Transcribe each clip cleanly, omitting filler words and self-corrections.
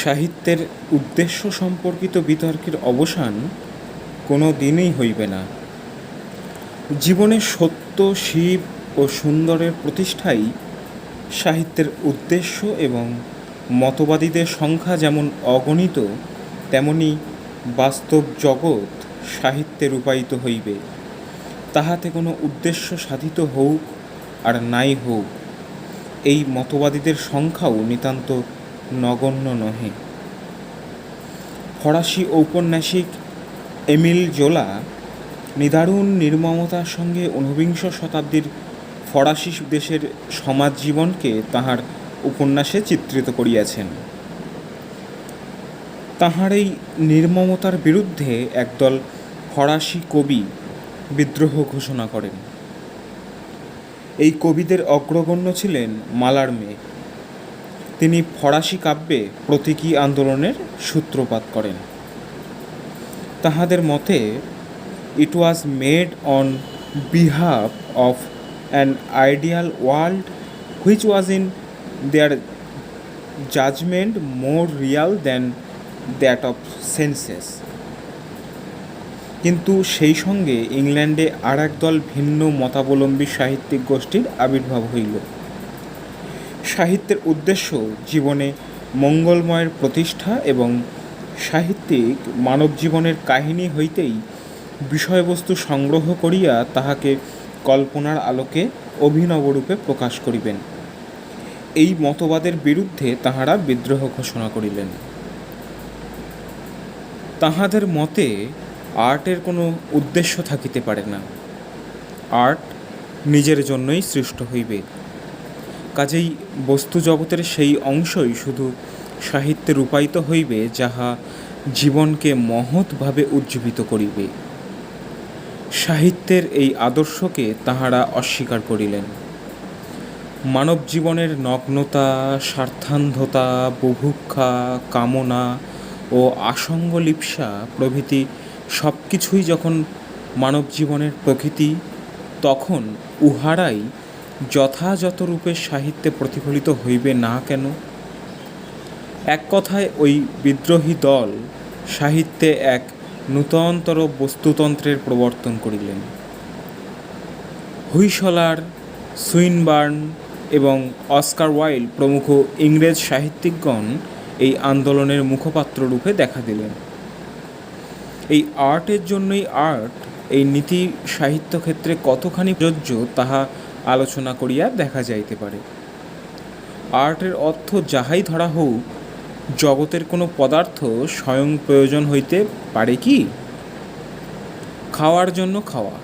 সাহিত্যের উদ্দেশ্য সম্পর্কিত বিতর্কের অবসান কোনো দিনই হইবে না। জীবনে সত্য, শিব ও সুন্দরের প্রতিষ্ঠাই সাহিত্যের উদ্দেশ্য এবং মতবাদীদের সংখ্যা যেমন অগণিত, তেমনি বাস্তব জগৎ সাহিত্যে রূপায়িত হইবে। তাহাতে কোনো উদ্দেশ্য সাধিত হউক আর নাই হউক, এই মতবাদীদের সংখ্যাও নিতান্ত নগণ্য নহে। ফরাসি ঔপন্যাসিক এমিল জোলা নিদারুণ নির্মমতার সঙ্গে ঊনবিংশ শতাব্দীর ফরাসি দেশের সমাজ জীবনকে তাঁহার উপন্যাসে চিত্রিত করিয়াছেন। তাঁহার এই নির্মমতার বিরুদ্ধে একদল ফরাসি কবি বিদ্রোহ ঘোষণা করেন। এই কবিদের অগ্রগণ্য ছিলেন মালারমে। তিনি ফরাসি কাব্যে প্রতীকী আন্দোলনের সূত্রপাত করেন। তাহাদের মতে, it was made on behalf of an ideal world which was in their judgment more real than that of senses. কিন্তু সেই সঙ্গে ইংল্যান্ডে আর একদল ভিন্ন মতাবলম্বী সাহিত্যিক গোষ্ঠীর আবির্ভাব হইল। সাহিত্যের উদ্দেশ্য জীবনে মঙ্গলময়ের প্রতিষ্ঠা এবং সাহিত্যিক মানব জীবনের কাহিনী হইতেই বিষয়বস্তু সংগ্রহ করিয়া তাহাকে কল্পনার আলোকে অভিনবরূপে প্রকাশ করিবেন। এই মতবাদের বিরুদ্ধে তাহারা বিদ্রোহ ঘোষণা করিলেন। তাহাদের মতে আর্টের কোনো উদ্দেশ্য থাকিতে পারে না। আর্ট নিজের জন্যই সৃষ্ট হইবে। কাজেই বস্তু জগতের সেই অংশই শুধু সাহিত্যে রূপায়িত হইবে যাহা জীবনকে মহৎভাবে উজ্জীবিত করিবে। সাহিত্যের এই আদর্শকে তাহারা অস্বীকার করিলেন। মানব জীবনের নগ্নতা, স্বার্থান্ধতা, বুভুক্ষা, কামনা ও আসঙ্গলিপ্সা প্রভৃতি সব কিছুই যখন মানব জীবনের প্রকৃতি, তখন উহারাই যথাযথ রূপে সাহিত্যে প্রতিফলিত হইবে না কেন? এক কথায় ওই বিদ্রোহী দল সাহিত্যে এক নূতনতর বস্তুতন্ত্রের প্রবর্তন করিলেন। হুইসলার, সুইনবার্ন এবং অস্কার ওয়াইল্ড প্রমুখ ইংরেজ সাহিত্যিকগণ এই আন্দোলনের মুখপাত্র রূপে দেখা দিলেন। এই আর্টের জন্যই আর্ট, এই নীতি সাহিত্যক্ষেত্রে কতখানি প্রযোজ্য তাহা আলোচনা করিয়া দেখা যাইতে পারে। আর্টের অর্থ যাহাই ধরা হোক, জগতের কোনো পদার্থ স্বয়ং প্রয়োজন হইতে পারে কি? খাওয়ার জন্য খাওয়া,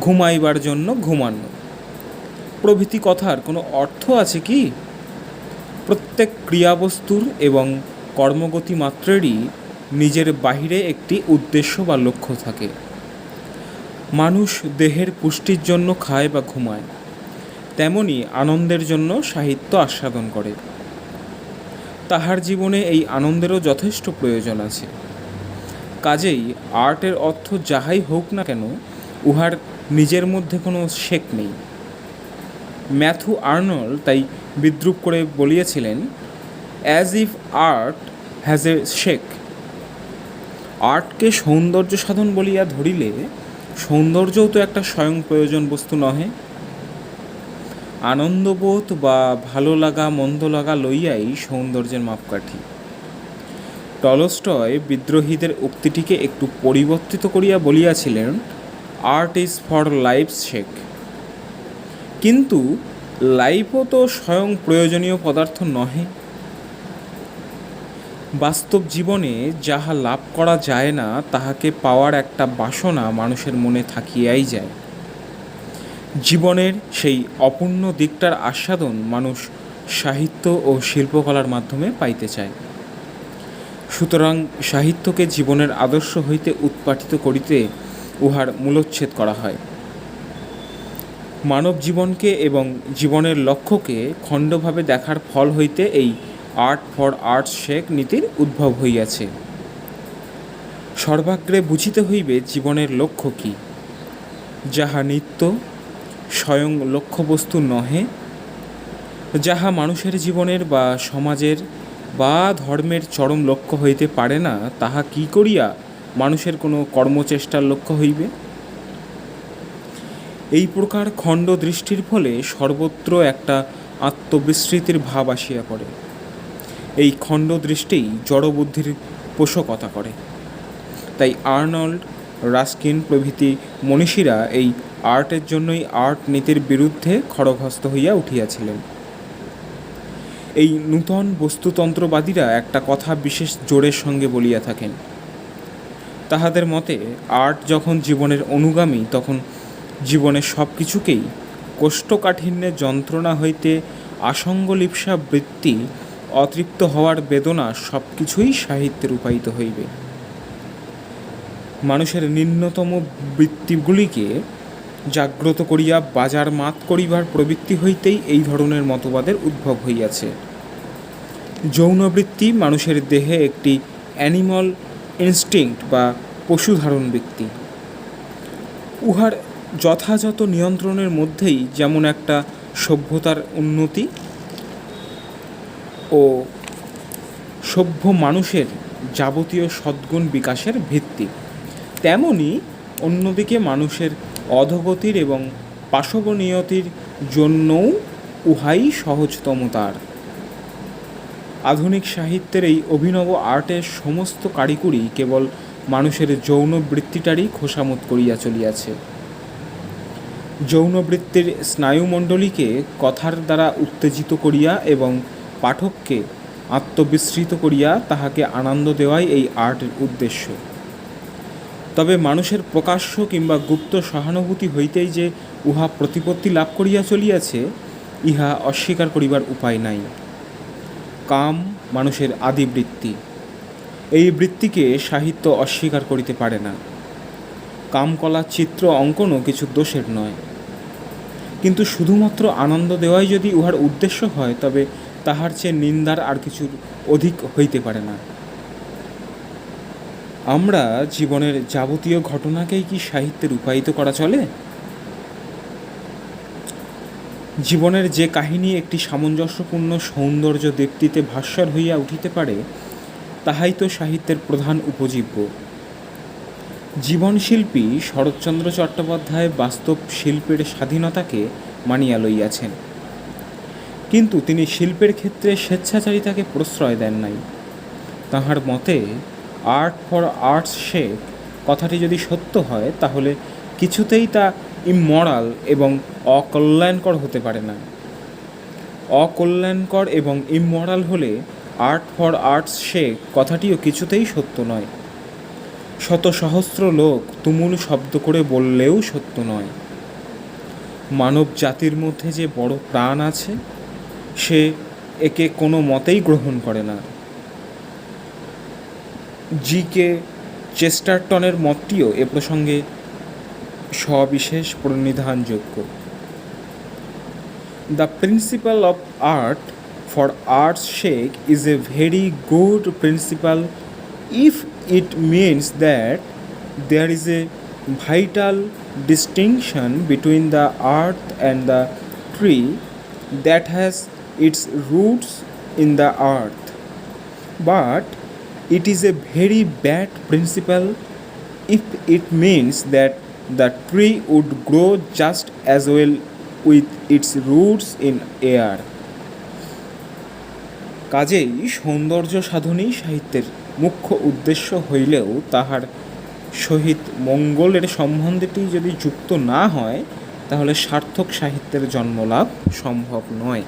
ঘুমাইবার জন্য ঘুমানো প্রভৃতি কথার কোনো অর্থ আছে কি? প্রত্যেক ক্রিয়াবস্তুর এবং কর্মগতি মাত্রেরই নিজের বাহিরে একটি উদ্দেশ্য বা লক্ষ্য থাকে। মানুষ দেহের পুষ্টির জন্য খায় বা ঘুমায়, তেমনি আনন্দের জন্য সাহিত্য আস্বাদন করে। তাহার জীবনে এই আনন্দেরও যথেষ্ট প্রয়োজন আছে। কাজেই আর্টের অর্থ যাহাই হোক না কেন, উহার নিজের মধ্যে কোনো শেক নেই। ম্যাথু আর্নল্ড তাই বিদ্রূপ করে বলিয়েছিলেন, as if art has a sake. আর্টকে সৌন্দর্য সাধন বলিয়া ধরিলে সৌন্দর্যও তো একটা স্বয়ং প্রয়োজন বস্তু নহে। আনন্দবোধ বা ভালো লাগা মন্দ লাগা লইয়াই সৌন্দর্যের মাপকাঠি। টলস্টয় বিদ্রোহীদের উক্তিটিকে একটু পরিবর্তিত করিয়া বলিয়াছিলেন, art is for life's sake. কিন্তু লাইফও তো স্বয়ং প্রয়োজনীয় পদার্থ নহে। বাস্তব জীবনে যাহা লাভ করা যায় না, তাহাকে পাওয়ার একটা বাসনা মানুষের মনে থাকিয়াই যায়। জীবনের সেই অপূর্ণ দিকটার আস্বাদন মানুষ সাহিত্য ও শিল্পকলার মাধ্যমে পাইতে চায়। সুতরাং সাহিত্যকে জীবনের আদর্শ হইতে উৎপাটিত করিতে উহার মূলচ্ছেদ করা হয়। মানব জীবনকে এবং জীবনের লক্ষ্যকে খণ্ডভাবে দেখার ফল হইতে এই আর্ট ফর আর্টস শেক নীতির উদ্ভব হইয়াছে। সর্বাগ্রে বুঝিতে হইবে জীবনের লক্ষ্য কি, যাহা নিত্য স্বয়ং লক্ষ্যবস্তু নহে, যাহা মানুষের জীবনের বা সমাজের বা ধর্মের চরম লক্ষ্য হইতে পারে না, তাহা কি করিয়া মানুষের কোনো কর্মচেষ্টার লক্ষ্য হইবে? এই প্রকার খণ্ড দৃষ্টির ফলে সর্বত্র একটা আত্মবিস্মৃতির ভাব আসিয়া পড়ে। এই খণ্ড দৃষ্টিই জড়বুদ্ধির পোষকতা করে। তাই আর্নল্ড রাস্কিন প্রভৃতি মনীষীরা এই আর্টের জন্যই আর্ট নীতির বিরুদ্ধে খড়গহস্ত হইয়া উঠিয়াছিলেন। এই নূতন বস্তুতন্ত্রবাদীরা একটা কথা বিশেষ জোরের সঙ্গে বলিয়া থাকেন। তাহাদের মতে আর্ট যখন জীবনের অনুগামী, তখন জীবনের সব কিছুকেই কোষ্ঠকাঠিন্যের যন্ত্রণা হইতে আসঙ্গলিপ্সা বৃত্তি, অতৃপ্ত হওয়ার বেদনা সব কিছুই সাহিত্যে রূপায়িত হইবে। মানুষের নিম্নতম বৃত্তিগুলিকে জাগ্রত করিয়া বাজার মাত করিবার প্রবৃত্তি হইতেই এই ধরনের মতবাদের উদ্ভব হইয়াছে। যৌনবৃত্তি মানুষের দেহে একটি অ্যানিমাল ইনস্টিংক্ট বা পশুধারণ বৃত্তি। উহার যথাযথ নিয়ন্ত্রণের মধ্যেই যেমন একটা সভ্যতার উন্নতি ও সভ্য মানুষের যাবতীয় সদ্গুণ বিকাশের ভিত্তি, তেমনি অন্যদিকে মানুষের অধোগতির এবং পাশবনিয়তির জন্যও উহাই সহজতমতার। আধুনিক সাহিত্যের এই অভিনব আর্টের সমস্ত কারিকুরি কেবল মানুষের যৌনবৃত্তিটারই খোসামত করিয়া চলিয়াছে। যৌনবৃত্তির স্নায়ুমণ্ডলীকে কথার দ্বারা উত্তেজিত করিয়া এবং পাঠককে আত্মবিস্মৃত করিয়া তাহাকে আনন্দ দেওয়াই এই আর্টের উদ্দেশ্য। তবে মানুষের প্রকাশ্য কিংবা গুপ্ত সহানুভূতি হইতেই যে উহা প্রতিপত্তি লাভ করিয়া চলিয়াছে, ইহা অস্বীকার করিবার উপায় নাই। কাম মানুষের আদি বৃত্তি। এই বৃত্তিকে সাহিত্য অস্বীকার করিতে পারে না। কামকলা চিত্র অঙ্কনও কিছু দোষের নয়, কিন্তু শুধুমাত্র আনন্দ দেওয়াই যদি উহার উদ্দেশ্য হয়, তবে তাহার চেয়ে নিন্দার আর কিছুর অধিক হইতে পারে না। আমরা জীবনের যাবতীয় ঘটনাকেই কি সাহিত্যে রূপায়িত করা চলে? জীবনের যে কাহিনী একটি সামঞ্জস্যপূর্ণ সৌন্দর্য দীপ্তিতে ভাস্বর হইয়া উঠিতে পারে, তাহাই তো সাহিত্যের প্রধান উপজীব্য। জীবনশিল্পী শরৎচন্দ্র চট্টোপাধ্যায় বাস্তব শিল্পের স্বাধীনতাকে মানিয়া লইয়াছেন, কিন্তু তিনি শিল্পের ক্ষেত্রে স্বেচ্ছাচারিতাকে প্রশ্রয় দেন নাই। তাহার মতে আর্ট ফর আর্টস সেক কথাটি যদি সত্য হয়, তাহলে কিছুতেই তা ইমমরাল এবং অকল্যাণকর হতে পারে না। অকল্যাণকর এবং ইমমরাল হলে আর্ট ফর আর্টস সেক কথাটিও কিছুতেই সত্য নয়। শত সহস্র লোক তুমুল শব্দ করে বললেও সত্য নয়। মানব জাতির মধ্যে যে বড় প্রাণ আছে, সে একে কোনো মতেই গ্রহণ করে না। জি.কে. চেস্টারটনের মতটিও এ প্রসঙ্গে সবিশেষ প্রণিধানযোগ্য। The principle of art for art's sake is a very good principle if it means that there is a vital distinction between the earth and the tree that has its roots in the earth. But it is a very bad principle if it means that the tree would grow just as well with its roots in air. কাজেই সৌন্দর্য সাধনই সাহিত্যের মুখ্য উদ্দেশ্য হইলেও তাহার সহিত মঙ্গলের সম্বন্ধটি যদি যুক্ত না হয়, তাহলে সার্থক সাহিত্যের জন্মলাভ সম্ভব নয়।